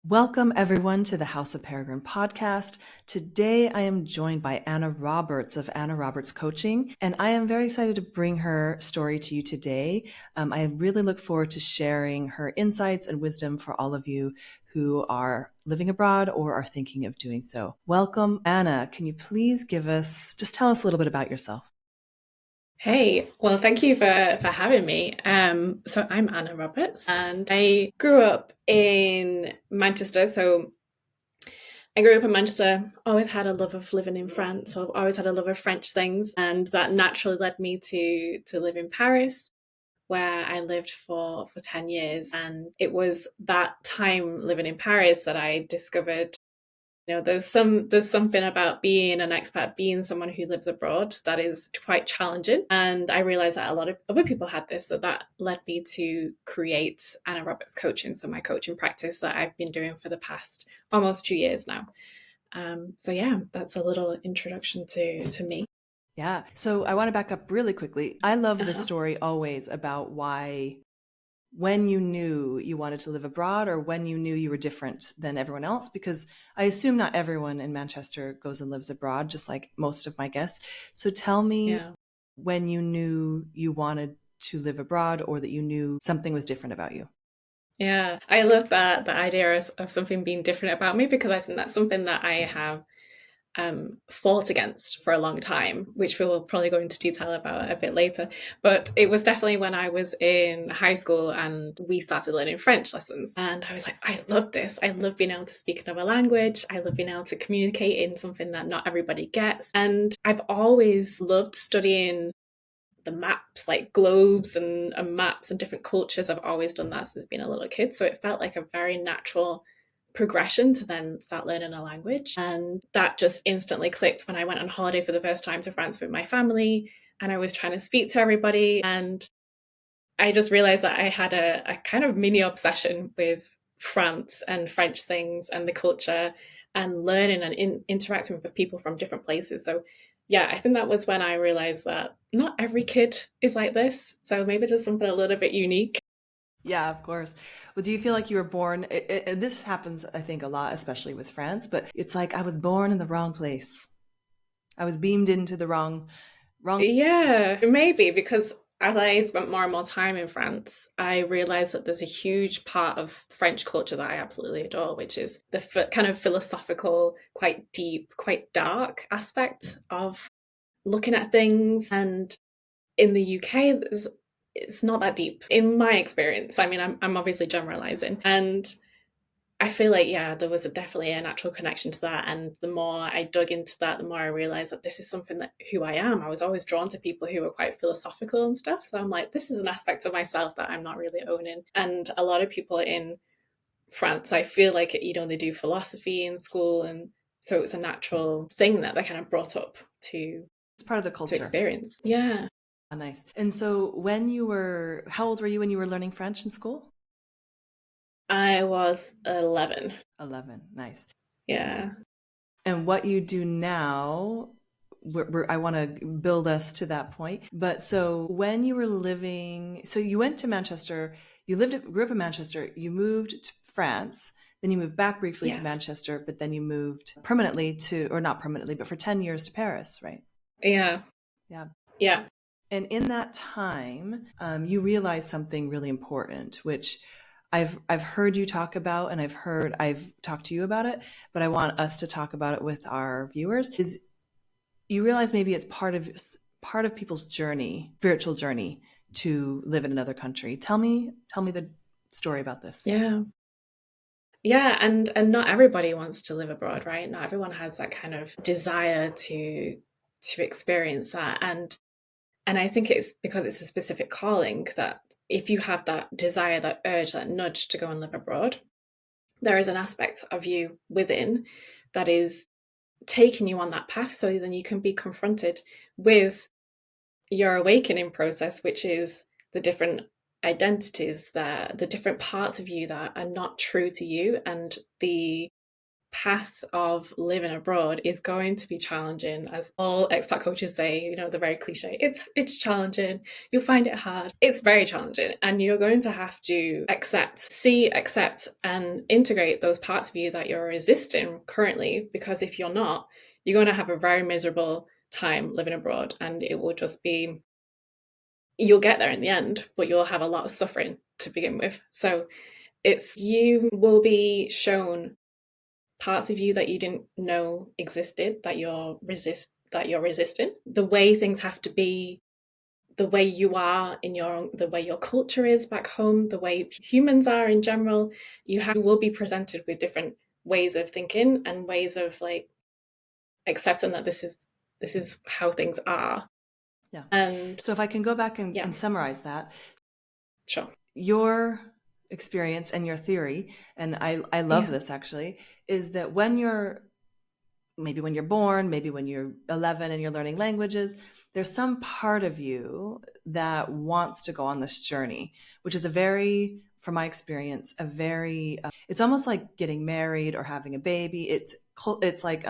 Welcome, everyone, to the House of Peregrine podcast. Today, I am joined by Anna Roberts of Anna Roberts Coaching, and I am very excited to bring her story to you today. I really look forward to sharing her insights and wisdom for all of you who are living abroad or are thinking of doing so. Welcome, Anna. Can you please just tell us a little bit about yourself? Hey, well, thank you for having me. So I'm Anna Roberts, and I grew up in Manchester. So I grew up in Manchester. Always had a love of living in France. So I've always had a love of French things, and that naturally led me to live in Paris, where I lived for 10 years. And it was that time living in Paris that I discovered there's something about being an expat, being someone who lives abroad, that is quite challenging. And I realized that a lot of other people had this. So that led me to create Anna Roberts Coaching. So my coaching practice that I've been doing for the past almost 2 years now. So yeah, that's a little introduction to me. Yeah. So I want to back up really quickly. I love this Uh-huh. story always about when you knew you wanted to live abroad or when you knew you were different than everyone else, because I assume not everyone in Manchester goes and lives abroad, just like most of my guests. So tell me Yeah. when you knew you wanted to live abroad or that you knew something was different about you. Yeah. I love that the idea of something being different about me, because I think that's something that I have fought against for a long time, which we will probably go into detail about a bit later. But it was definitely when I was in high school and we started learning French lessons. And I was like, I love this. I love being able to speak another language. I love being able to communicate in something that not everybody gets. And I've always loved studying the maps, like globes and maps and different cultures. I've always done that since being a little kid. So it felt like a very natural progression to then start learning a language. And that just instantly clicked when I went on holiday for the first time to France with my family. And I was trying to speak to everybody. And I just realized that I had a kind of mini obsession with France and French things and the culture and learning and interacting with people from different places. So, yeah, I think that was when I realized that not every kid is like this. So maybe just something a little bit unique. Yeah, of course. Well, do you feel like you were born? This happens, I think, a lot, especially with France, but it's like I was born in the wrong place. I was beamed into the wrong. Yeah, maybe because as I spent more and more time in France, I realized that there's a huge part of French culture that I absolutely adore, which is the kind of philosophical, quite deep, quite dark aspect of looking at things. And in the UK, it's not that deep in my experience. I mean, I'm obviously generalizing. And I feel like, yeah, there was definitely a natural connection to that. And the more I dug into that, the more I realized that this is something that who I am. I was always drawn to people who were quite philosophical and stuff. So I'm like, this is an aspect of myself that I'm not really owning. And a lot of people in France, I feel like, they do philosophy in school. And so it's a natural thing that they're kind of brought up It's part of the to culture. experience. Yeah. Ah, nice. And so how old were you when you were learning French in school? I was 11. 11. Nice. Yeah. And what you do now, I want to build us to that point. But so when you were so you went to Manchester, grew up in Manchester, you moved to France, then you moved back briefly to Yes. Manchester, but then you moved permanently or not permanently, but for 10 years to Paris, right? Yeah. Yeah. Yeah. And in that time, you realized something really important, which I've heard you talk about, and I've talked to you about it, but I want us to talk about it with our viewers. Is you realize maybe it's part of people's journey, spiritual journey, to live in another country. Tell me the story about this. Yeah. Yeah, and not everybody wants to live abroad, right? Not everyone has that kind of desire to experience that. And I think it's because it's a specific calling that if you have that desire, that urge, that nudge to go and live abroad, there is an aspect of you within that is taking you on that path, so then you can be confronted with your awakening process, which is the different identities, the different parts of you that are not true to you, and the path of living abroad is going to be challenging, as all expat coaches say. The very cliche, it's challenging, you'll find it hard. It's very challenging, and you're going to have to accept and integrate those parts of you that you're resisting currently, because if you're not, you're going to have a very miserable time living abroad, and it will just be, you'll get there in the end, but you'll have a lot of suffering to begin with. So you will be shown parts of you that you didn't know existed, that you're resisting. The way things have to be, the way you are the way your culture is back home, the way humans are in general. You will be presented with different ways of thinking and ways of like accepting that this is how things are. Yeah. And so if I can go back and summarize that. Sure. Your experience and your theory, and I love this actually, is that when you're born, maybe when you're 11 and you're learning languages, there's some part of you that wants to go on this journey, which is from my experience, it's almost like getting married or having a baby. It's like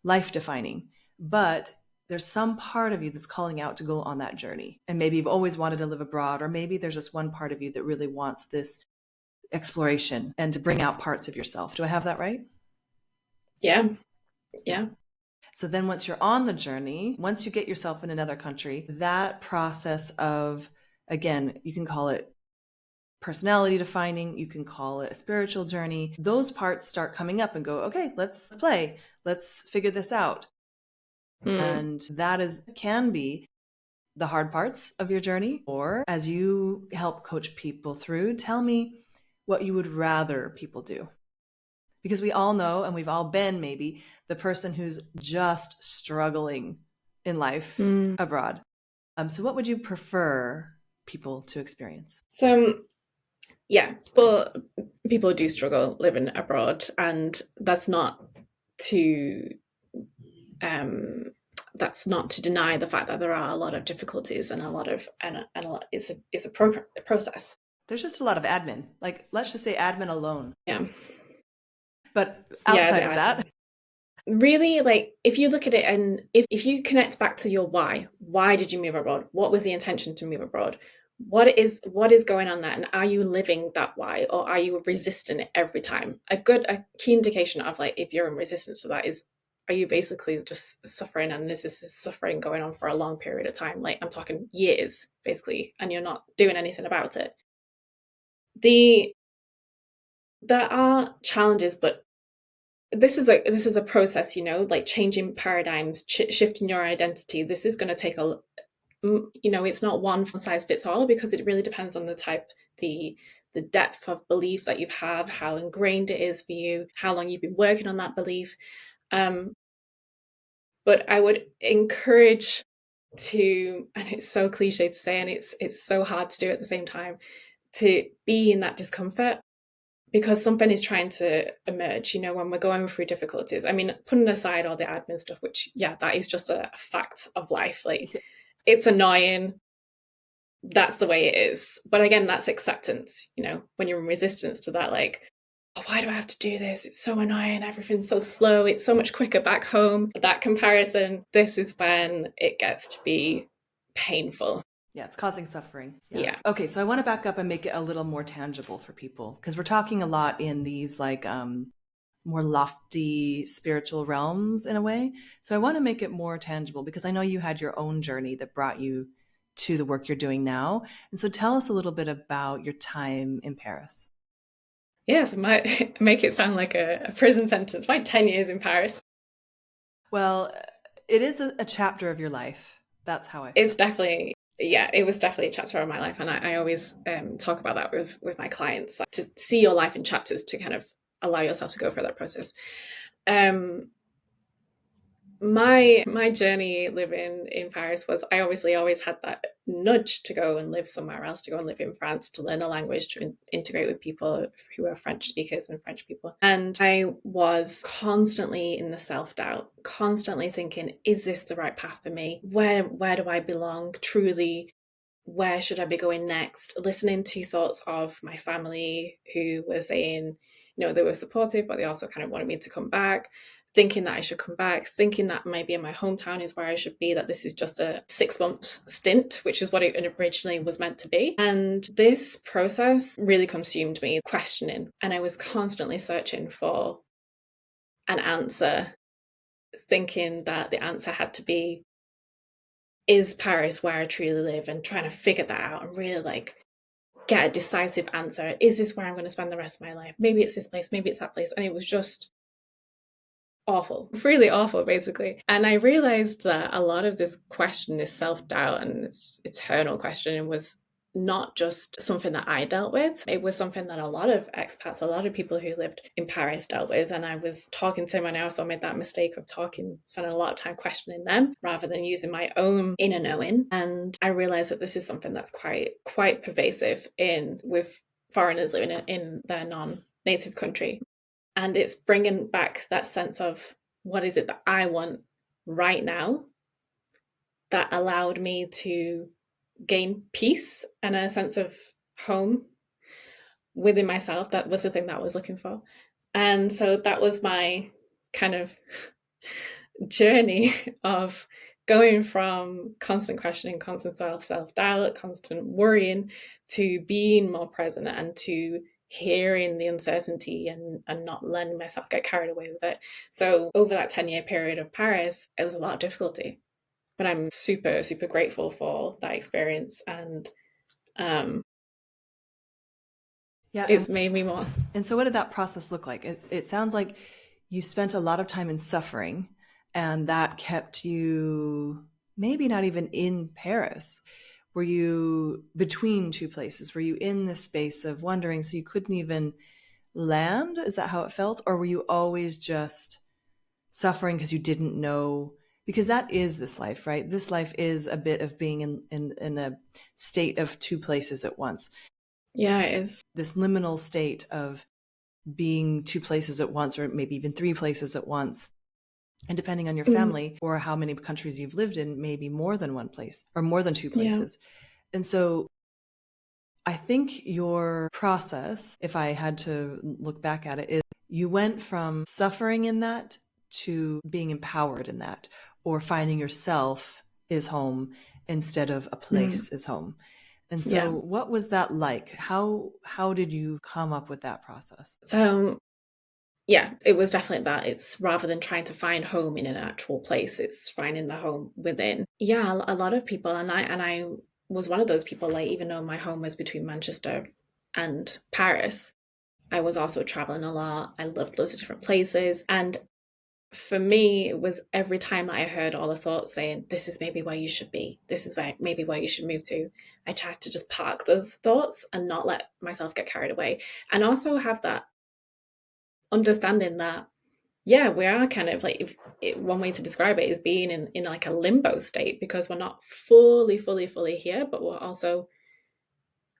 life defining, but there's some part of you that's calling out to go on that journey. And maybe you've always wanted to live abroad, or maybe there's just one part of you that really wants this exploration and to bring out parts of yourself. Do I have that right? Yeah. So then once you're on the journey, once you get yourself in another country, that process of, again, you can call it personality defining, you can call it a spiritual journey. Those parts start coming up and go, okay, let's play. Let's figure this out. And that can be the hard parts of your journey. Or as you help coach people through, tell me what you would rather people do. Because we all know, and we've all been maybe the person who's just struggling in life abroad. So what would you prefer people to experience? So, yeah, but people do struggle living abroad, and that's not to deny the fact that there are a lot of difficulties and a lot it's a process. There's just a lot of admin. Like, let's just say admin alone. Yeah. But outside of that, really, like, if you look at it and if you connect back to your why did you move abroad? What was the intention to move abroad? What is going on there? And are you living that why, or are you resisting it every time? A key indication of like if you're in resistance to that is, are you basically just suffering, and is this suffering going on for a long period of time? Like, I'm talking years, basically, and you're not doing anything about it. There are challenges, but this is a process, like changing paradigms, shifting your identity. This is going to take it's not one size fits all, because it really depends on the type, the depth of belief that you've had, how ingrained it is for you, how long you've been working on that belief. But I would encourage and it's so cliche to say, and it's so hard to do at the same time, to be in that discomfort, because something is trying to emerge, when we're going through difficulties. I mean, putting aside all the admin stuff, which, that is just a fact of life. Like, it's annoying. That's the way it is. But again, that's acceptance, when you're in resistance to that, like, oh, why do I have to do this? It's so annoying. Everything's so slow. It's so much quicker back home. That comparison, this is when it gets to be painful. Yeah, it's causing suffering. Yeah. Okay, so I want to back up and make it a little more tangible for people, because we're talking a lot in these like more lofty spiritual realms in a way. So I want to make it more tangible, because I know you had your own journey that brought you to the work you're doing now. And so tell us a little bit about your time in Paris. Yes, it might make it sound like a prison sentence. My 10 years in Paris. Well, it is a chapter of your life. That's how I feel. It's definitely, it was definitely a chapter of my life. And I always talk about that with my clients, like, to see your life in chapters, to kind of allow yourself to go through that process. My journey living in Paris was, I obviously always had that nudge to go and live somewhere else, to go and live in France, to learn a language, to integrate with people who are French speakers and French people. And I was constantly in the self-doubt, constantly thinking, is this the right path for me? Where do I belong truly? Where should I be going next? Listening to thoughts of my family who were saying, they were supportive, but they also kind of wanted me to come back, thinking that I should come back, thinking that maybe in my hometown is where I should be, that this is just a 6 month stint, which is what it originally was meant to be. And this process really consumed me, questioning. And I was constantly searching for an answer, thinking that the answer had to be, is Paris where I truly live? And trying to figure that out and really like get a decisive answer. Is this where I'm going to spend the rest of my life? Maybe it's this place, maybe it's that place. And it was just awful, really awful, basically. And I realized that a lot of this question, this self-doubt and this eternal questioning, was not just something that I dealt with. It was something that a lot of expats, a lot of people who lived in Paris dealt with. And I was talking to them, and I also made that mistake of spending a lot of time questioning them rather than using my own inner knowing. And I realized that this is something that's quite pervasive with foreigners living in their non-native country. And it's bringing back that sense of, what is it that I want right now, that allowed me to gain peace and a sense of home within myself. That was the thing that I was looking for. And so that was my kind of journey of going from constant questioning, constant self-doubt, constant worrying, to being more present and to hearing the uncertainty and not letting myself get carried away with it. So over that 10-year period of Paris, it was a lot of difficulty, but I'm super, super grateful for that experience. And Yeah. it's made me more. And so what did that process look like? It sounds like you spent a lot of time in suffering, and that kept you maybe not even in Paris. Were you between two places? Were you in this space of wondering, so you couldn't even land? Is that how it felt? Or were you always just suffering because you didn't know? Because that is this life, right? This life is a bit of being in a state of two places at once. Yeah, it is. This liminal state of being two places at once, or maybe even three places at once. And depending on your family or how many countries you've lived in, maybe more than one place or more than two places. Yeah. And so I think your process, if I had to look back at it, is you went from suffering in that to being empowered in that, or finding yourself is home instead of a place is home. And so what was that like? How did you come up with that process? So yeah, it was definitely that. It's rather than trying to find home in an actual place, it's finding the home within. Yeah, a lot of people, and I was one of those people, like, even though my home was between Manchester and Paris, I was also traveling a lot. I loved loads of different places. And for me, it was every time that I heard all the thoughts saying, this is maybe where you should be, this is maybe where you should move to, I tried to just park those thoughts and not let myself get carried away. And also have that understanding that, yeah, we are kind of like, one way to describe it is being in like a limbo state, because we're not fully here, but we're also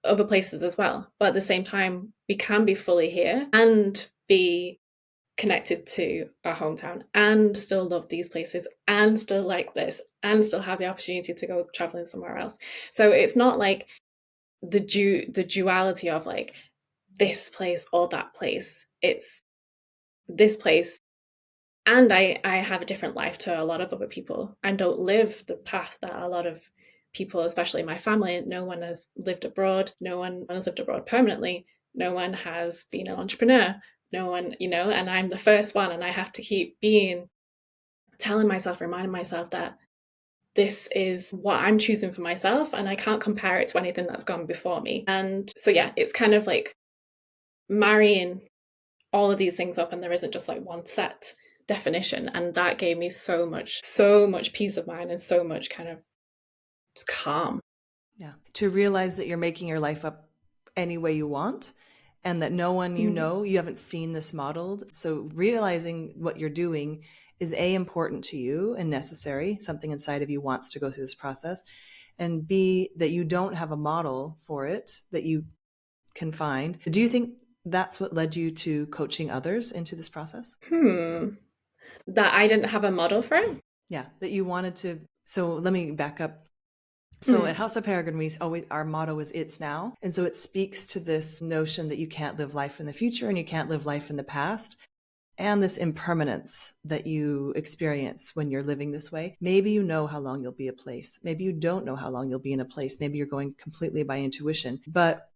other places as well. But at the same time, we can be fully here and be connected to our hometown and still love these places and still like this and still have the opportunity to go traveling somewhere else. So it's not like the duality of like this place or that place. It's this place, and I have a different life to a lot of other people. I don't live the path that a lot of people, especially my family, no one has lived abroad. No one has lived abroad permanently. No one has been an entrepreneur. No one, and I'm the first one, and I have to keep reminding myself that this is what I'm choosing for myself, and I can't compare it to anything that's gone before me. And so, yeah, it's kind of like marrying all of these things up, and there isn't just like one set definition. And that gave me so much peace of mind and so much kind of just calm. Yeah. To realize that you're making your life up any way you want, and that no one you haven't seen this modeled. So realizing what you're doing is A, important to you and necessary. Something inside of you wants to go through this process. And B, that you don't have a model for it that you can find. Do you think that's what led you to coaching others into this process? That I didn't have a model for it? Yeah, that you wanted to. So let me back up. So at House of Peregrine, we always, our motto is "It's now." And so it speaks to this notion that you can't live life in the future and you can't live life in the past, and this impermanence that you experience when you're living this way. Maybe you know how long you'll be a place. Maybe you don't know how long you'll be in a place. Maybe you're going completely by intuition. But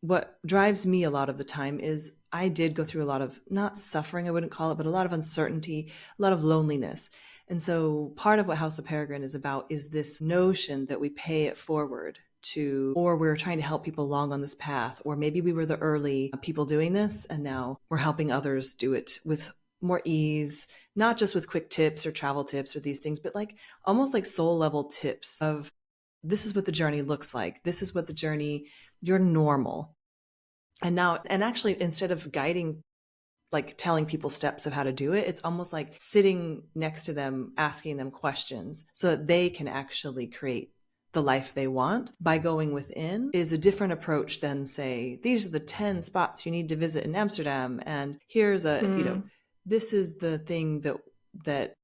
what drives me a lot of the time is I did go through a lot of, not suffering, I wouldn't call it, but a lot of uncertainty, a lot of loneliness. And so part of what House of Peregrine is about is this notion that we pay it forward to, or we're trying to help people along on this path, or maybe we were the early people doing this and now we're helping others do it with more ease, not just with quick tips or travel tips or these things, but like almost like soul level tips of, this is what the journey looks like. This is what the journey, you're normal. And now, and actually, instead of guiding, like telling people steps of how to do it, it's almost like sitting next to them, asking them questions so that they can actually create the life they want by going within, is a different approach than, say, these are the 10 spots you need to visit in Amsterdam. And here's this is the thing that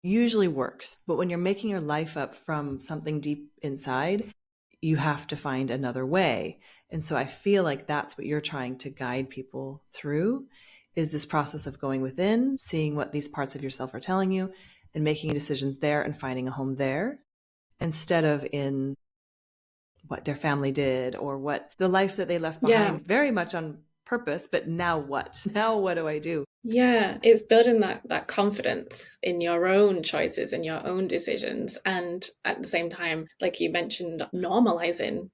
usually works. But when you're making your life up from something deep inside, you have to find another way. And so I feel like that's what you're trying to guide people through, is this process of going within, seeing what these parts of yourself are telling you and making decisions there and finding a home there, instead of in what their family did or what the life that they left behind, very much on purpose. But now what? Now what do I do? Yeah, it's building that confidence in your own choices and your own decisions. And at the same time, like you mentioned, normalizing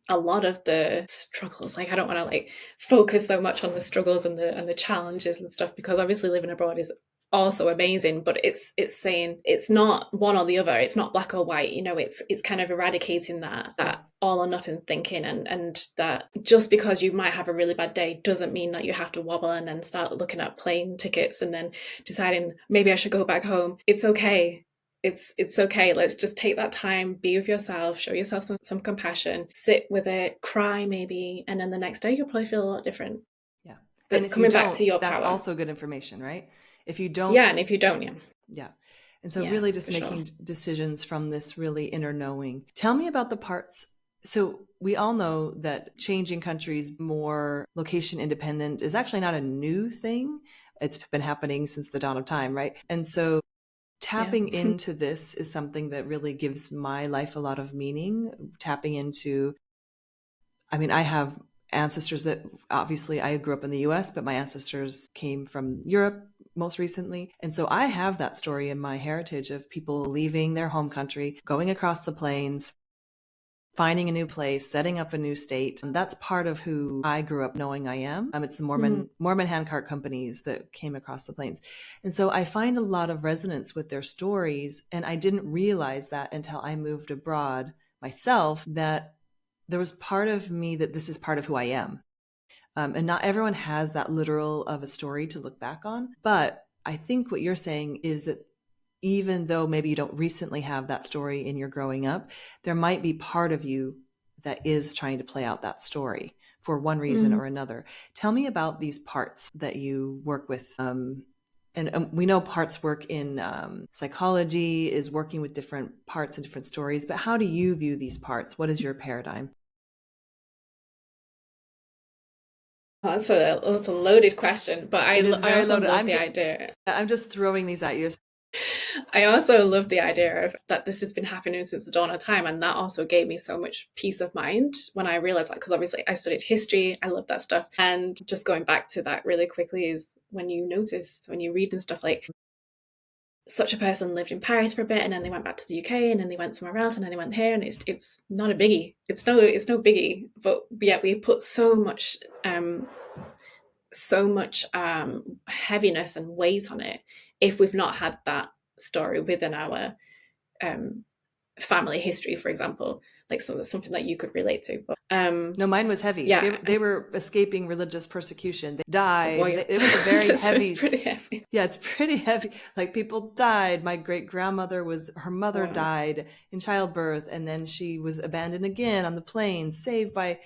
a lot of the struggles. Like I don't want to like focus so much on the struggles and the challenges and stuff, because obviously living abroad is also amazing, but it's saying it's not one or the other. It's not black or white. You know, it's kind of eradicating that all or nothing thinking, and that just because you might have a really bad day doesn't mean that you have to wobble and then start looking at plane tickets and then deciding maybe I should go back home. It's okay. It's okay. Let's just take that time, be with yourself, show yourself some compassion, sit with it, cry maybe, and then the next day you'll probably feel a lot different. Yeah. That's coming back to your that's power. also good information, right? If you don't. Yeah, and if you don't, Yeah. And so really just making decisions from this really inner knowing. Tell me about the parts. So we all know that changing countries more location independent is actually not a new thing. It's been happening since the dawn of time, right? And so tapping into this is something that really gives my life a lot of meaning. Tapping into, I mean, I have ancestors that obviously I grew up in the US, but my ancestors came from Europe most recently. And so I have that story in my heritage of people leaving their home country, going across the plains, finding a new place, setting up a new state. And that's part of who I grew up knowing I am. It's the Mormon handcart companies that came across the plains. And so I find a lot of resonance with their stories. And I didn't realize that until I moved abroad myself, that there was part of me that this is part of who I am. And not everyone has that literal of a story to look back on. But I think what you're saying is that even though maybe you don't recently have that story in your growing up, there might be part of you that is trying to play out that story for one reason or another. Tell me about these parts that you work with. And we know parts work in psychology, is working with different parts and different stories. But how do you view these parts? What is your paradigm? That's a loaded question, but I also love the idea. I'm just throwing these at you. I also love the idea of that this has been happening since the dawn of time, and that also gave me so much peace of mind when I realized that, because obviously I studied history, I love that stuff, and just going back to that really quickly is when you notice, when you read and stuff, like such a person lived in Paris for a bit and then they went back to the UK and then they went somewhere else and then they went here, and it's not a biggie. It's no biggie, but yet we put so much heaviness and weight on it if we've not had that story within our family history, for example, like something that you could relate to. But no, mine was heavy. Yeah, they were escaping religious persecution. They died. It was a very heavy. It's pretty heavy. Yeah, it's pretty heavy. Like people died. My great grandmother her mother died in childbirth, and then she was abandoned again on the plains, saved by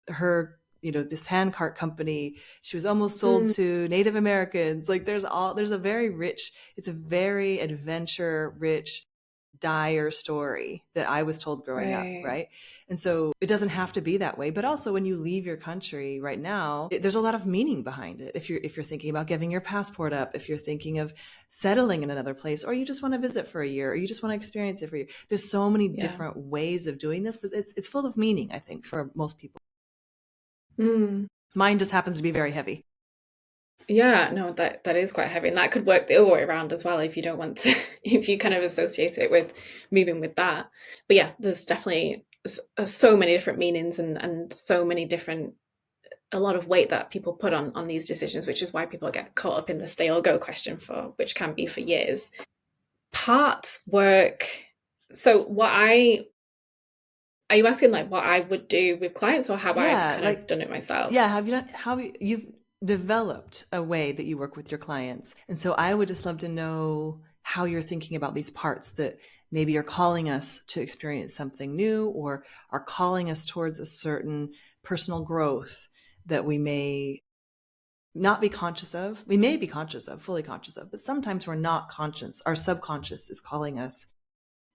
her, this handcart company. She was almost sold to Native Americans. Like it's a very adventure rich dire story that I was told growing up, right? And so it doesn't have to be that way. But also when you leave your country right now, there's a lot of meaning behind it. If you're thinking about giving your passport up, if you're thinking of settling in another place, or you just want to visit for a year, or you just want to experience it for a year. There's so many different ways of doing this, but it's full of meaning, I think, for most people. Mine just happens to be very heavy. Yeah, no, that is quite heavy. And that could work the other way around as well if you don't want to, if you kind of associate it with moving with that. But yeah, there's definitely so many different meanings and so many different, a lot of weight that people put on these decisions, which is why people get caught up in the stay or go question for, which can be for years. Parts work. So are you asking like what I would do with clients or how I've kind of done it myself? Yeah, you've developed a way that you work with your clients. And so I would just love to know how you're thinking about these parts that maybe are calling us to experience something new or are calling us towards a certain personal growth that we may not be conscious of. We may be conscious of, fully conscious of, but sometimes we're not conscious. Our subconscious is calling us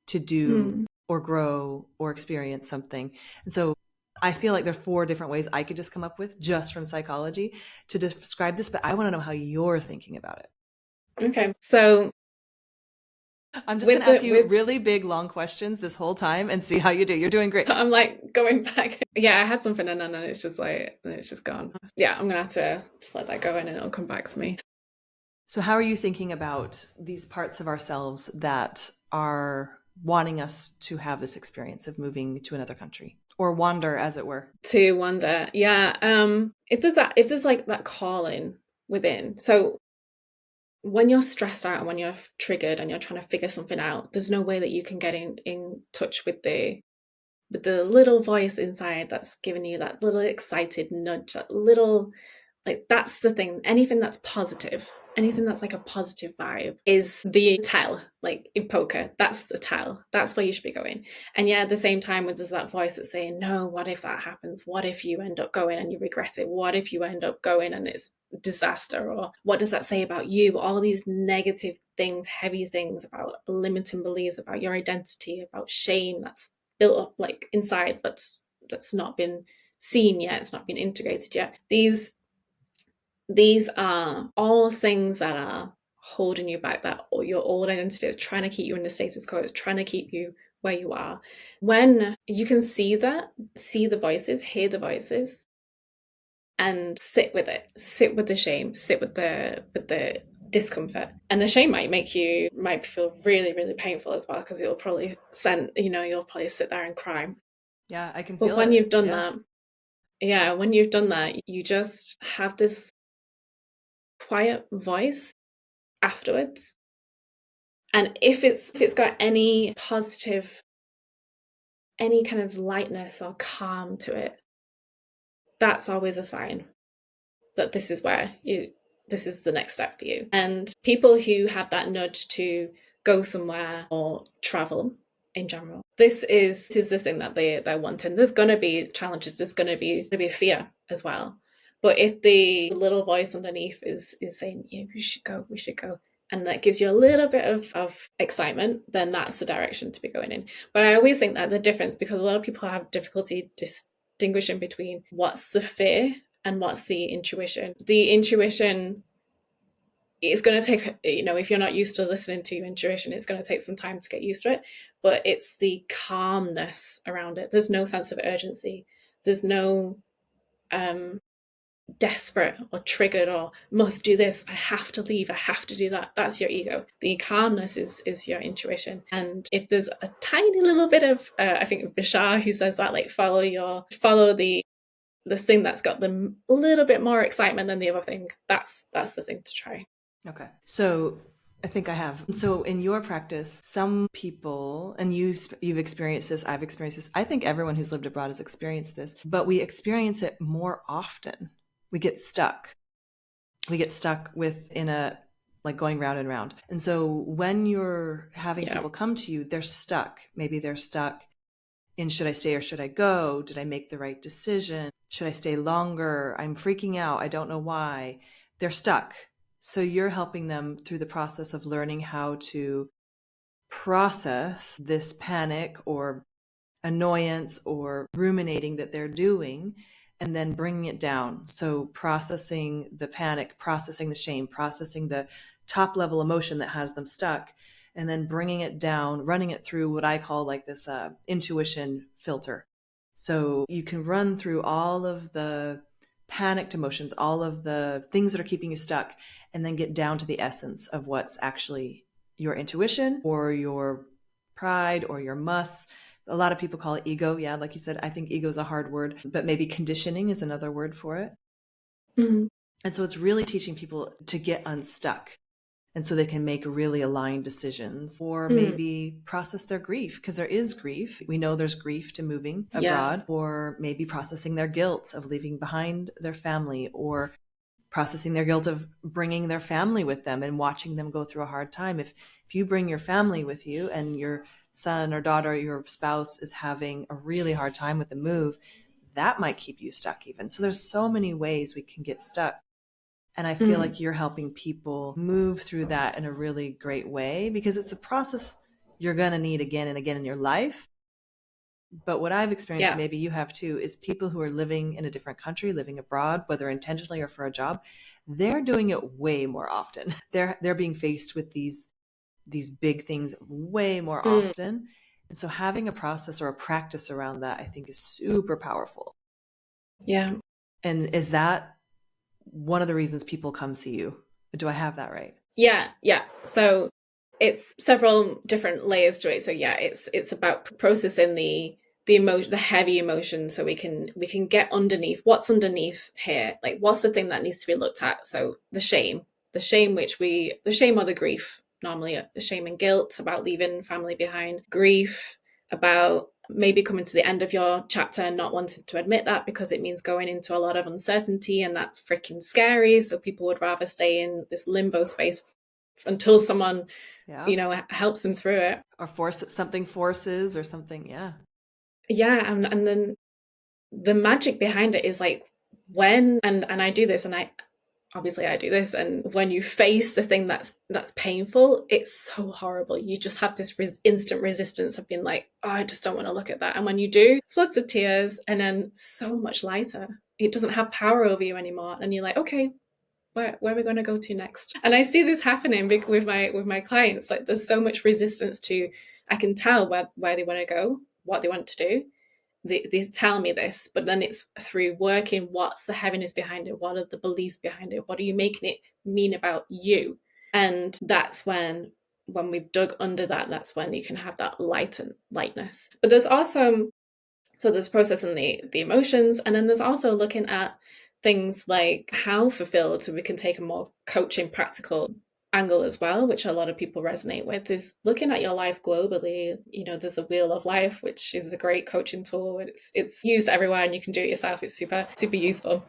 to do or grow or experience something. And so I feel like there are 4 different ways I could just come up with just from psychology to describe this, but I want to know how you're thinking about it. Okay. So I'm just going to ask you really big, long questions this whole time and see how you do. You're doing great. I'm like going back. Yeah, I had something and then it's just gone. Yeah, I'm going to have to just let that go in and it'll come back to me. So how are you thinking about these parts of ourselves that are wanting us to have this experience of moving to another country or wander, as it were? To wander. Yeah. If there's like that calling within. So when you're stressed out and when you're triggered and you're trying to figure something out, there's no way that you can get in touch with the little voice inside that's giving you that little excited nudge, that little, like, that's the thing. Anything that's positive, anything that's like a positive vibe is the tell. Like in poker, that's the tell. That's where you should be going. And yeah, at the same time, there's that voice that's saying, no, what if that happens? What if you end up going and you regret it? What if you end up going and it's disaster? Or what does that say about you? All these negative things, heavy things about limiting beliefs, about your identity, about shame that's built up like inside, but that's not been seen yet. It's not been integrated yet. These are all things that are holding you back, that your old identity is trying to keep you in the status quo, it's trying to keep you where you are. When you can see that, see the voices, hear the voices, and sit with it, sit with the shame, sit with the discomfort. And the shame might feel really, really painful as well, because it'll probably you'll probably sit there and cry. Yeah, I can feel it. But when you've done that, when you've done that, you just have this quiet voice afterwards. And if it's got any positive, any kind of lightness or calm to it, that's always a sign that this is the next step for you. And people who have that nudge to go somewhere or travel in general, this is the thing that they're wanting. There's going to be challenges, there's going to be fear as well. But if the little voice underneath is saying, yeah, we should go, and that gives you a little bit of excitement, then that's the direction to be going in. But I always think that the difference, because a lot of people have difficulty distinguishing between what's the fear and what's the intuition. The intuition is going to take, if you're not used to listening to your intuition, it's going to take some time to get used to it. But it's the calmness around it. There's no sense of urgency. There's no desperate or triggered or must do this, I have to leave, I have to do that. That's your ego. The calmness is your intuition. And if there's a tiny little bit of I think Bashar who says that, like, follow the thing that's got them a little bit more excitement than the other thing, that's the thing to try. Okay, so I think I have. So in your practice, some people, and you've experienced this, I've experienced this, I think everyone who's lived abroad has experienced this, but we experience it more often. We get stuck. Within like going round and round. And so when you're having people come to you, they're stuck. Maybe they're stuck in, should I stay or should I go? Did I make the right decision? Should I stay longer? I'm freaking out. I don't know why. They're stuck. So you're helping them through the process of learning how to process this panic or annoyance or ruminating that they're doing, and then bringing it down. So processing the panic, processing the shame, processing the top level emotion that has them stuck, and then bringing it down, running it through what I call like this intuition filter. So you can run through all of the panicked emotions, all of the things that are keeping you stuck, and then get down to the essence of what's actually your intuition or your pride or your must. A lot of people call it ego. Yeah, like you said, I think ego is a hard word, but maybe conditioning is another word for it. Mm-hmm. And so it's really teaching people to get unstuck. And so they can make really aligned decisions or maybe process their grief, because there is grief. We know there's grief to moving abroad, or maybe processing their guilt of leaving behind their family, or processing their guilt of bringing their family with them and watching them go through a hard time. If you bring your family with you and your son or daughter, your spouse is having a really hard time with the move, that might keep you stuck even. So there's so many ways we can get stuck. And I feel like you're helping people move through that in a really great way, because it's a process you're going to need again and again in your life. But what I've experienced, maybe you have too, is people who are living in a different country, living abroad, whether intentionally or for a job, they're doing it way more often. They're being faced with these big things way more often. And so having a process or a practice around that, I think, is super powerful. Yeah. And is that one of the reasons people come see you? Do I have that right? Yeah. So it's several different layers to it. So yeah, it's about processing the emotion, the heavy emotion, so we can get underneath what's underneath here. Like, what's the thing that needs to be looked at? So the shame or the grief, normally the shame and guilt about leaving family behind, grief about maybe coming to the end of your chapter and not wanting to admit that because it means going into a lot of uncertainty, and that's freaking scary. So people would rather stay in this limbo space until someone, helps them through it. Or forces or something. Yeah. Yeah. And then the magic behind it is like when, and I do this, and I do this, and when you face the thing that's painful, it's so horrible. You just have this instant resistance of being like, oh, I just don't want to look at that. And when you do, floods of tears, and then so much lighter. It doesn't have power over you anymore. And you're like, okay, where are we going to go to next? And I see this happening with my clients. Like, there's so much resistance to, I can tell where they want to go, what they want to do. They tell me this, but then it's through working what's the heaviness behind it, what are the beliefs behind it, what are you making it mean about you. And that's when we've dug under that, that's when you can have that lightness. But there's also, so there's processing the emotions, and then there's also looking at things like how fulfilled, so we can take a more coaching practical angle as well, which a lot of people resonate with, is looking at your life globally. There's a wheel of life, which is a great coaching tool. It's used everywhere, and you can do it yourself. It's super useful,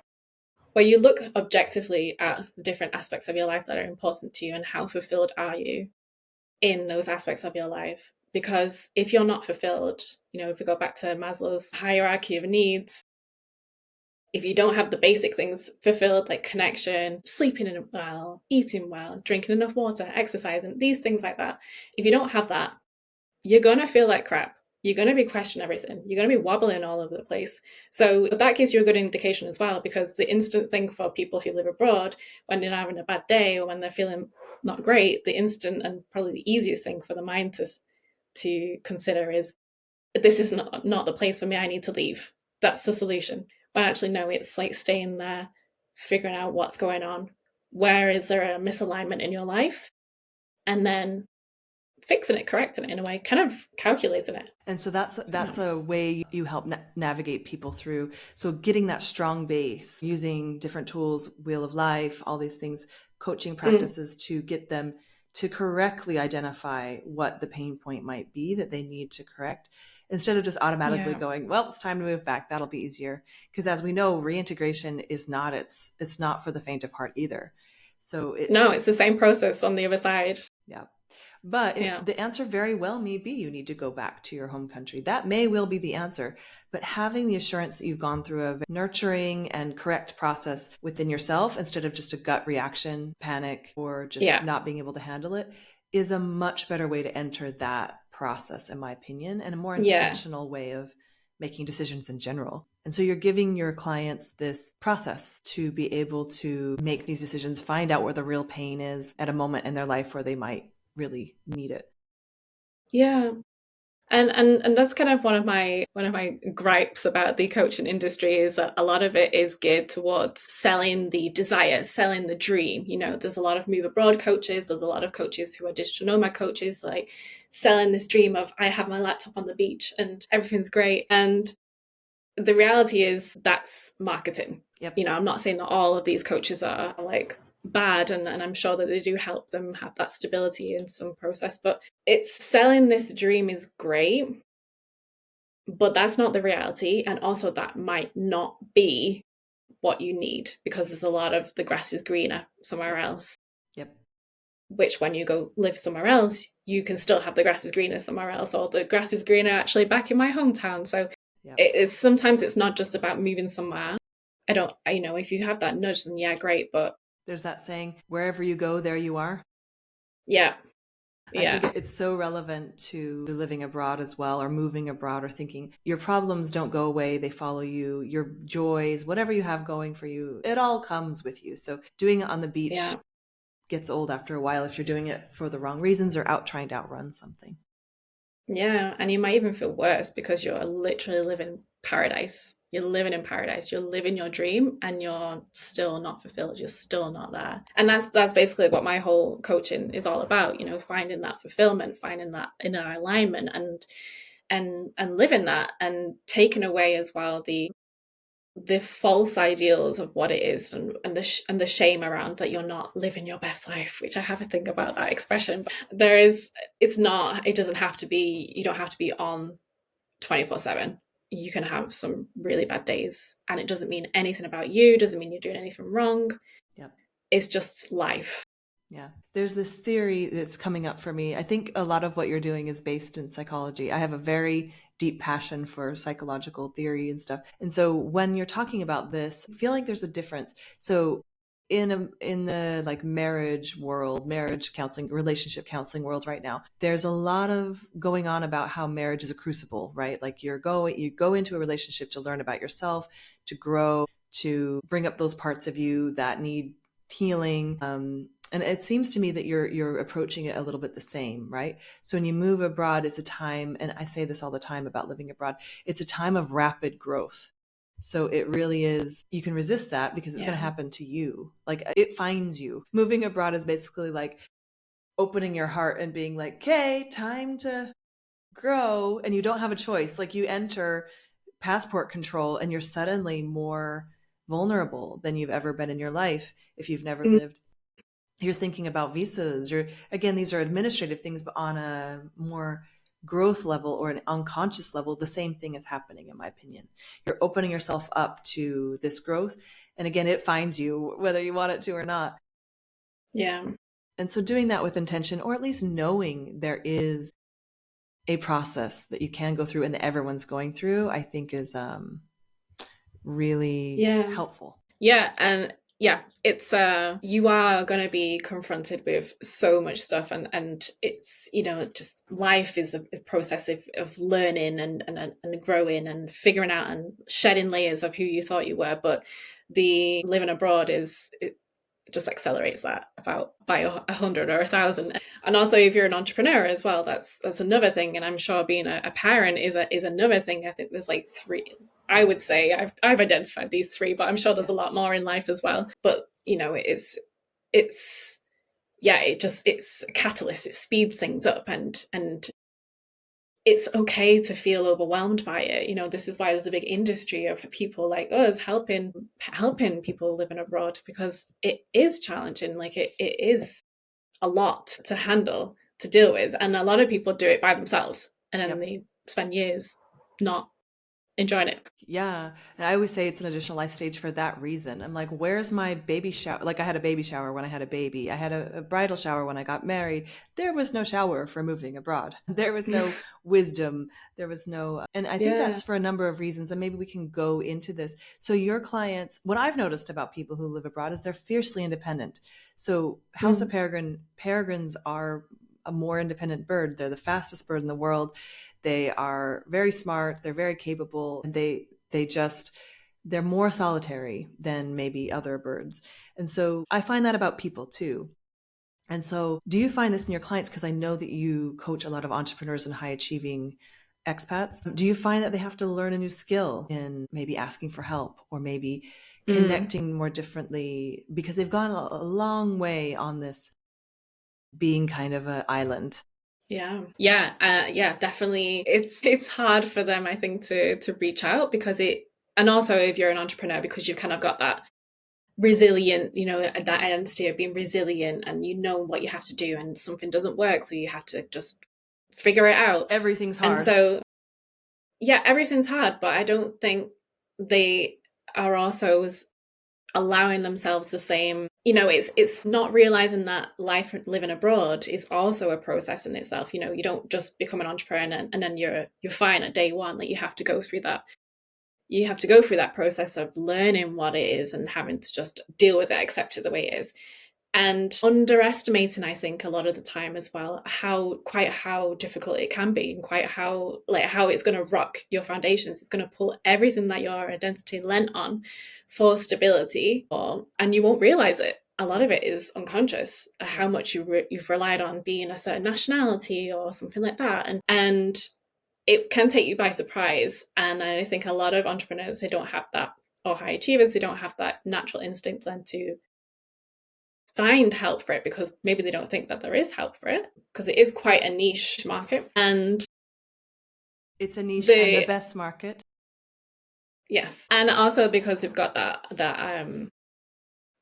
where you look objectively at the different aspects of your life that are important to you, and how fulfilled are you in those aspects of your life. Because if you're not fulfilled, if we go back to Maslow's hierarchy of needs, if you don't have the basic things fulfilled, like connection, sleeping well, eating well, drinking enough water, exercising, these things like that, if you don't have that, you're going to feel like crap. You're going to be questioning everything. You're going to be wobbling all over the place. So that gives you a good indication as well, because the instant thing for people who live abroad, when they're having a bad day or when they're feeling not great, the instant and probably the easiest thing for the mind to consider is, this is not the place for me. I need to leave. That's the solution. But actually, no, it's like staying there, figuring out what's going on. Where is there a misalignment in your life? And then fixing it, correcting it in a way, kind of calculating it. And so that's a way you help navigate people through. So getting that strong base, using different tools, wheel of life, all these things, coaching practices to get them to correctly identify what the pain point might be that they need to correct, instead of just automatically going, well, it's time to move back. That'll be easier. Because as we know, reintegration is not, it's not for the faint of heart either. So it's the same process on the other side. Yeah. But the answer very well may be you need to go back to your home country. That may well be the answer. But having the assurance that you've gone through a nurturing and correct process within yourself, instead of just a gut reaction, panic, or just not being able to handle it, is a much better way to enter that process, in my opinion, and a more Yeah. intentional way of making decisions in general. And so you're giving your clients this process to be able to make these decisions, find out where the real pain is at a moment in their life where they might really need it. Yeah. And that's kind of one of my gripes about the coaching industry is that a lot of it is geared towards selling the desire, selling the dream. There's a lot of move abroad coaches, there's a lot of coaches who are digital nomad coaches, like selling this dream of I have my laptop on the beach and everything's great. And the reality is that's marketing. Yep. I'm not saying that all of these coaches are like bad, and I'm sure that they do help them have that stability in some process, but it's selling this dream is great, but that's not the reality. And also that might not be what you need, because there's a lot of the grass is greener somewhere else. Yep. Which when you go live somewhere else, you can still have the grass is greener somewhere else, or the grass is greener actually back in my hometown. So Yep. sometimes it's not just about moving somewhere. If you have that nudge, then yeah, great. But there's that saying, wherever you go, there you are. Yeah. I think it's so relevant to living abroad as well, or moving abroad, or thinking your problems don't go away. They follow you, your joys, whatever you have going for you, it all comes with you. So doing it on the beach gets old after a while if you're doing it for the wrong reasons or out trying to outrun something. Yeah. And you might even feel worse because you're literally living paradise. You're living in paradise. You're living your dream and you're still not fulfilled. You're still not there. And that's basically what my whole coaching is all about, finding that fulfillment, finding that inner alignment and living that, and taking away as well the false ideals of what it is, and the shame around that you're not living your best life, which I have a thing about that expression. But it doesn't have to be, you don't have to be on 24/7. You can have some really bad days, and it doesn't mean anything about you, doesn't mean you're doing anything wrong. Yep. It's just life. Yeah. There's this theory that's coming up for me. I think a lot of what you're doing is based in psychology. I have a very deep passion for psychological theory and stuff. And so when you're talking about this, I feel like there's a difference. So in the like marriage world, marriage counseling, relationship counseling world right now, there's a lot of going on about how marriage is a crucible, right? Like you go into a relationship to learn about yourself, to grow, to bring up those parts of you that need healing. And it seems to me that you're approaching it a little bit the same, right? So when you move abroad, it's a time, and I say this all the time about living abroad, it's a time of rapid growth. So it really is, you can resist that because it's going to happen to you. Like it finds you. Moving abroad is basically like opening your heart and being like, okay, time to grow. And you don't have a choice. Like you enter passport control and you're suddenly more vulnerable than you've ever been in your life if you've never lived. You're thinking about visas. These are administrative things, but on a more growth level or an unconscious level, the same thing is happening, in my opinion. You're opening yourself up to this growth. And again, it finds you whether you want it to or not. Yeah. And so doing that with intention, or at least knowing there is a process that you can go through and that everyone's going through, I think is really helpful. Yeah. And yeah, it's you are going to be confronted with so much stuff, and it's just life is a process of learning and growing and figuring out and shedding layers of who you thought you were. But the living abroad it just accelerates that about by 100 or 1,000. And also if you're an entrepreneur as well, that's another thing. And I'm sure being a parent is another thing. I think there's like three. I would say I've identified these three, but I'm sure there's a lot more in life as well. But it's a catalyst. It speeds things up, and it's okay to feel overwhelmed by it. This is why there's a big industry of people like us helping people living abroad, because it is challenging. Like it is a lot to handle, to deal with, and a lot of people do it by themselves, and then they spend years not enjoying it. Yeah. And I always say it's an additional life stage for that reason. I'm like, where's my baby shower? Like I had a baby shower when I had a baby. I had a bridal shower when I got married. There was no shower for moving abroad. There was no wisdom. There was no, and I think that's for a number of reasons. And maybe we can go into this. So your clients, what I've noticed about people who live abroad is they're fiercely independent. So House of Peregrine, Peregrines are a more independent bird. They're the fastest bird in the world. They are very smart. They're very capable. And they're more solitary than maybe other birds. And so I find that about people too. And so do you find this in your clients? Because I know that you coach a lot of entrepreneurs and high achieving expats. Do you find that they have to learn a new skill in maybe asking for help or maybe connecting more differently because they've gone a long way on this being kind of an island? Yeah, definitely. It's hard for them, I think, to reach out because and also if you're an entrepreneur, because you've kind of got that resilient, that identity of being resilient, and you know what you have to do, and something doesn't work, so you have to just figure it out. Everything's hard. And so, yeah, everything's hard, but I don't think they are also allowing themselves the same. It's not realizing that life living abroad is also a process in itself. You don't just become an entrepreneur and then you're fine at day one. Like, you have to go through that process of learning what it is and having to just deal with it, accept it the way it is, and underestimating, I think, a lot of the time as well, how difficult it can be, and quite how it's going to rock your foundations. It's going to pull everything that your identity lent on for stability, and you won't realize it. A lot of it is unconscious, how much you've relied on being a certain nationality or something like that, and it can take you by surprise. And I think a lot of entrepreneurs, they don't have that, or high achievers, they don't have that natural instinct then to find help for it, because maybe they don't think that there is help for it, because it is quite a niche market. And it's a niche and the best market. Yes. And also because we've got that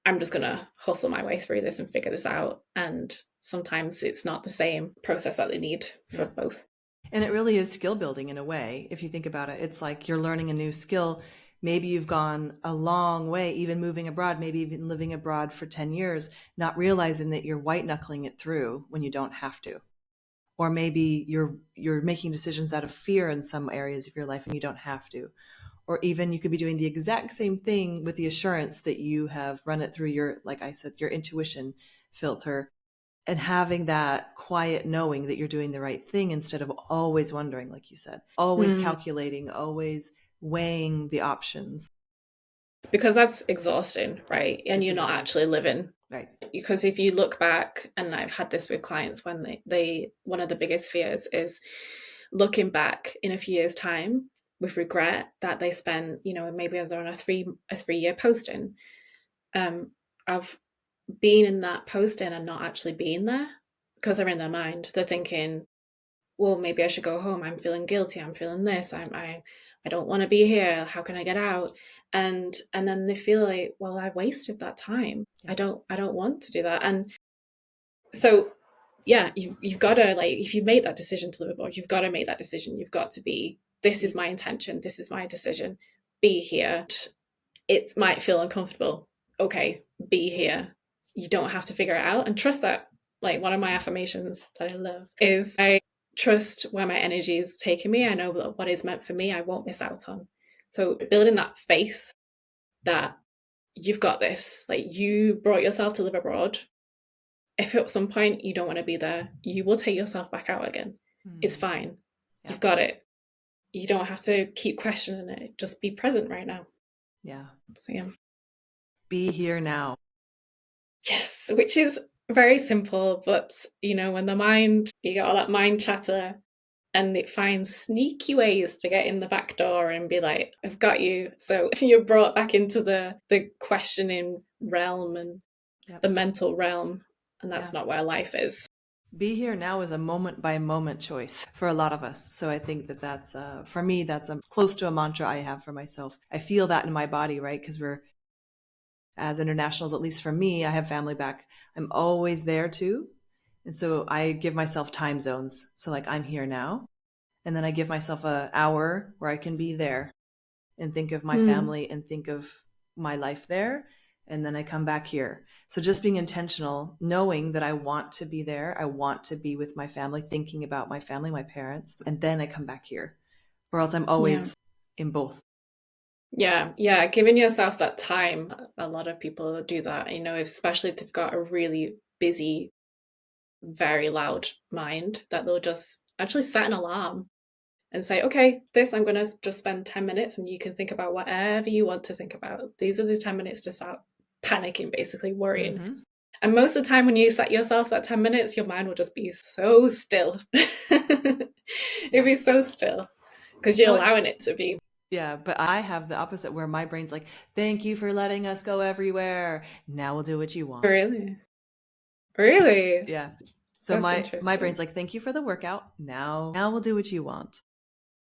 I'm just gonna hustle my way through this and figure this out. And sometimes it's not the same process that they need for both. And it really is skill building in a way. If you think about it, it's like you're learning a new skill. Maybe you've gone a long way, even moving abroad, maybe even living abroad for 10 years, not realizing that you're white knuckling it through when you don't have to. Or maybe you're making decisions out of fear in some areas of your life and you don't have to. Or even you could be doing the exact same thing with the assurance that you have run it through your, like I said, your intuition filter, and having that quiet knowing that you're doing the right thing instead of always wondering, like you said, always calculating, always weighing the options. Because that's exhausting, right? And you're not actually living. Right. Because if you look back, and I've had this with clients, when they one of the biggest fears is looking back in a few years' time with regret that they spent, maybe they're on a 3-year posting, of being in that posting and not actually being there, because they're in their mind. They're thinking, well, maybe I should go home. I'm feeling guilty. I'm feeling this. I don't want to be here. How can I get out? And then they feel like, well, I wasted that time. Yeah. I don't want to do that. And so, yeah, you've got to, like, if you made that decision to live abroad, you've got to make that decision. You've got to be, this is my intention. This is my decision. Be here. It might feel uncomfortable. Okay, be here. You don't have to figure it out, and trust that. Like, one of my affirmations that I love is, I trust where my energy is taking me. I know that what is meant for me, I won't miss out on. So building that faith that you've got this, like, you brought yourself to live abroad. If at some point you don't want to be there, you will take yourself back out again. It's fine. Yeah. You've got it. You don't have to keep questioning it. Just be present right now. Yeah. So, yeah. Be here now. Yes, which is very simple, but when you got all that mind chatter, and it finds sneaky ways to get in the back door and be like, I've got you. So you're brought back into the questioning realm and the mental realm, and that's not where life is. Be here now is a moment by moment choice for a lot of us. So I think that's, for me, that's close to a mantra I have for myself. I feel that in my body, right? Because we're, as internationals, at least for me, I have family back. I'm always there too. And so I give myself time zones. So like, I'm here now. And then I give myself an hour where I can be there and think of my family and think of my life there. And then I come back here. So just being intentional, knowing that I want to be there. I want to be with my family, thinking about my family, my parents, and then I come back here, or else I'm always in both. Yeah. Giving yourself that time. A lot of people do that, especially if they've got a really busy very loud mind that they'll just actually set an alarm and say, okay, this I'm going to just spend 10 minutes and you can think about whatever you want to think about. These are the 10 minutes to start panicking, basically worrying. Mm-hmm. And most of the time when you set yourself that 10 minutes, your mind will just be so still. It'll be so still because you're allowing it to be. Yeah, but I have the opposite where my brain's like, thank you for letting us go everywhere. Now we'll do what you want. Really? Really? Yeah. So That's my interesting. brain's like, thank you for the workout. Now we'll do what you want.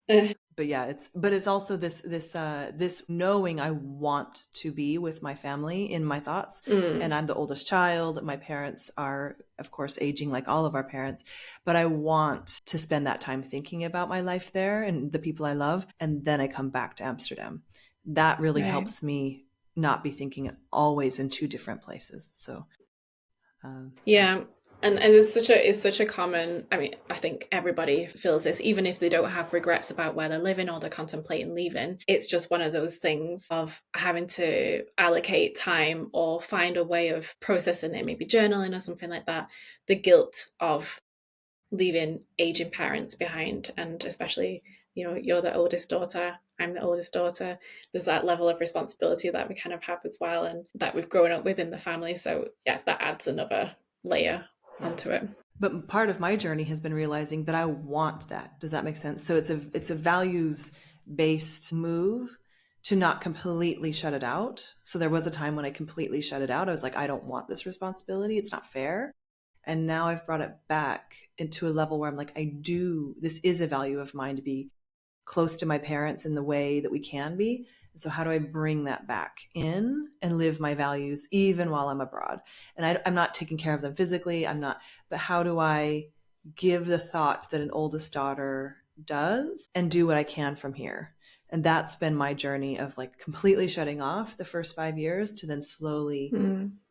Uh, But yeah, it's also this knowing I want to be with my family in my thoughts. And I'm the oldest child. My parents are, of course, aging like all of our parents, but I want to spend that time thinking about my life there and the people I love. And then I come back to Amsterdam. That really right. helps me not be thinking always in two different places. So, Yeah. And it's such a common, I mean, I think everybody feels this, even if they don't have regrets about where they're living or they're contemplating leaving. It's just one of those things of having to allocate time or find a way of processing it, maybe journaling or something like that. The guilt of leaving aging parents behind, and especially, you know, you're the oldest daughter, I'm the oldest daughter. There's that level of responsibility that we kind of have as well, and that we've grown up with in the family. So yeah, that adds another layer onto it. but part of my journey has been realizing that I want that. Does that make sense? So it's a values based move to not completely shut it out. So there was a time when I completely shut it out. I was like, I don't want this responsibility. It's not fair. And now I've brought it back into a level where I'm like, this is a value of mine to be close to my parents in the way that we can be. So how do I bring that back in and live my values even while I'm abroad? And I'm not taking care of them physically. But how do I give the thought that an oldest daughter does and do what I can from here? And that's been my journey of like completely shutting off the first 5 years to then slowly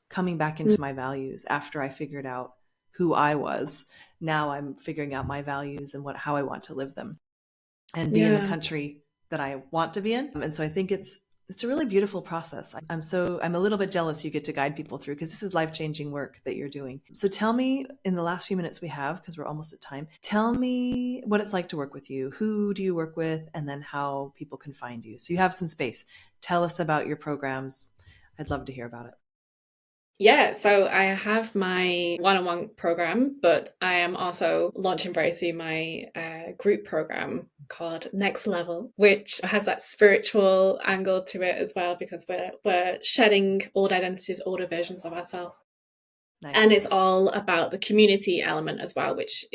coming back into my values after I figured out who I was. Now I'm figuring out my values and how I want to live them and be in the Yeah. country that I want to be in. And so I think it's a really beautiful process. I'm a little bit jealous you get to guide people through because this is life-changing work that you're doing. So tell me in the last few minutes we have, because we're almost at time, tell me what it's like to work with you. Who do you work with? And then how people can find you. So you have some space. Tell us about your programs. I'd love to hear about it. Yeah, so I have my one-on-one program, but I am also launching very soon my group program called Next Level, which has that spiritual angle to it as well, because we're shedding old identities, older versions of ourselves. Nice. And it's all about the community element as well, which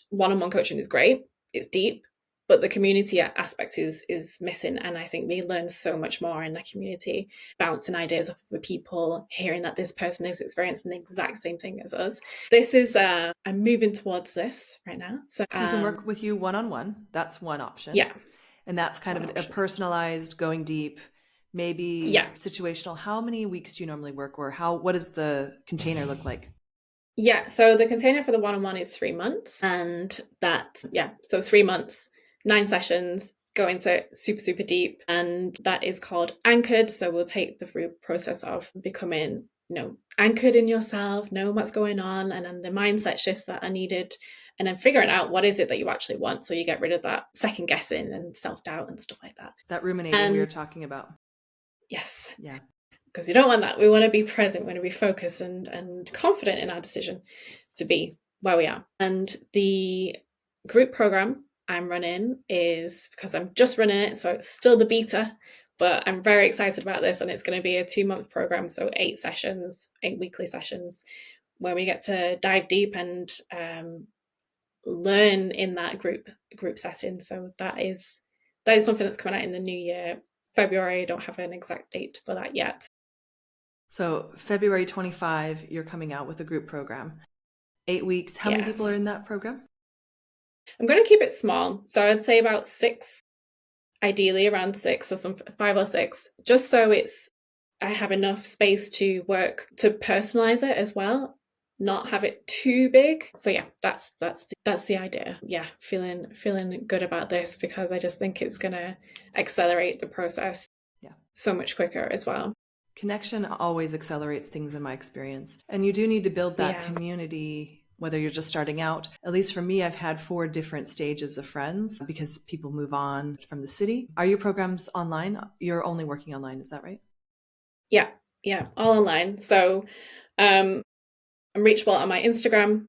one-on-one coaching is great, it's deep, but the community aspect is missing. And I think we learn so much more in the community, bouncing ideas off of people, hearing that this person is experiencing the exact same thing as us. This is I'm moving towards this right now. So you can work with you one-on-one. That's one option. Yeah. And that's kind of a personalized, going deep, maybe situational. How many weeks do you normally work, or what does the container look like? Yeah, so the container for the one-on-one is 3 months, and so 3 months, 9 sessions, go into super, super deep, and that is called Anchored. So we'll take the through process of becoming, anchored in yourself, know what's going on, and then the mindset shifts that are needed, and then figuring out what is it that you actually want. So you get rid of that second guessing and self-doubt and stuff like that. That ruminating we were talking about. Yes. Yeah. Because you don't want that. We want to be present, we want to be focused and confident in our decision to be where we are. And the group program I'm running is, because I'm just running it, so it's still the beta, but I'm very excited about this, and it's going to be a 2-month program, so 8 weekly sessions, where we get to dive deep and learn in that group setting. So that is something that's coming out in the new year, February. I don't have an exact date for that yet. So February 25, you're coming out with a group program. 8 weeks. How many people are in that program? I'm going to keep it small. So I'd say about 6, ideally around 6 or 5 or 6, just so I have enough space to work to personalize it as well, not have it too big. So yeah, that's the idea. Yeah, feeling good about this, because I just think it's going to accelerate the process so much quicker as well. Connection always accelerates things in my experience. And you do need to build that Yeah. community, whether you're just starting out. At least for me, I've had 4 different stages of friends because people move on from the city. Are your programs online? You're only working online, is that right? Yeah. Yeah. All online. So I'm reachable on my Instagram.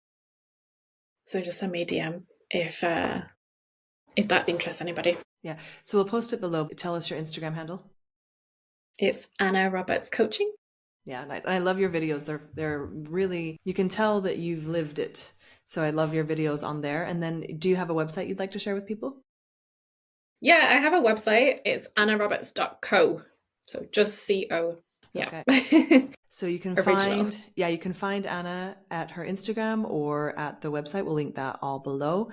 So just send me a DM if that interests anybody. Yeah. So we'll post it below. Tell us your Instagram handle. It's Anna Roberts Coaching. Yeah, nice. And I love your videos. They're really, you can tell that you've lived it. So I love your videos on there. And then do you have a website you'd like to share with people? Yeah, I have a website. It's annaroberts.co. So just CO. Yeah. Okay. So you can Original. find Anna at her Instagram or at the website. We'll link that all below.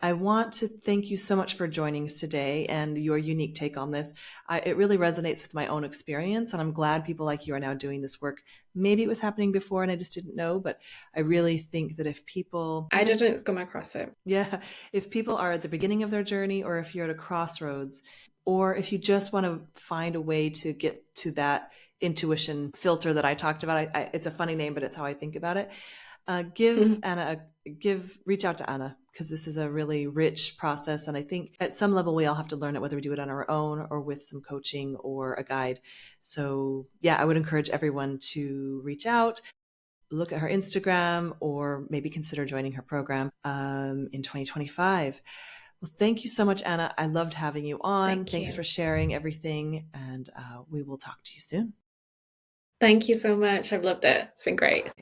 I want to thank you so much for joining us today and your unique take on this. It really resonates with my own experience, and I'm glad people like you are now doing this work. Maybe it was happening before and I just didn't know, but I really think that if people, I didn't come across it. yeah, if people are at the beginning of their journey, or if you're at a crossroads, or if you just want to find a way to get to that intuition filter that I talked about, it's a funny name, but it's how I think about it. Reach out to Anna, because this is a really rich process. And I think at some level we all have to learn it, whether we do it on our own or with some coaching or a guide. So yeah, I would encourage everyone to reach out, look at her Instagram, or maybe consider joining her program in 2025. Well, thank you so much, Anna. I loved having you on. Thank Thanks you. for sharing everything. And we will talk to you soon. Thank you so much. I've loved it. It's been great.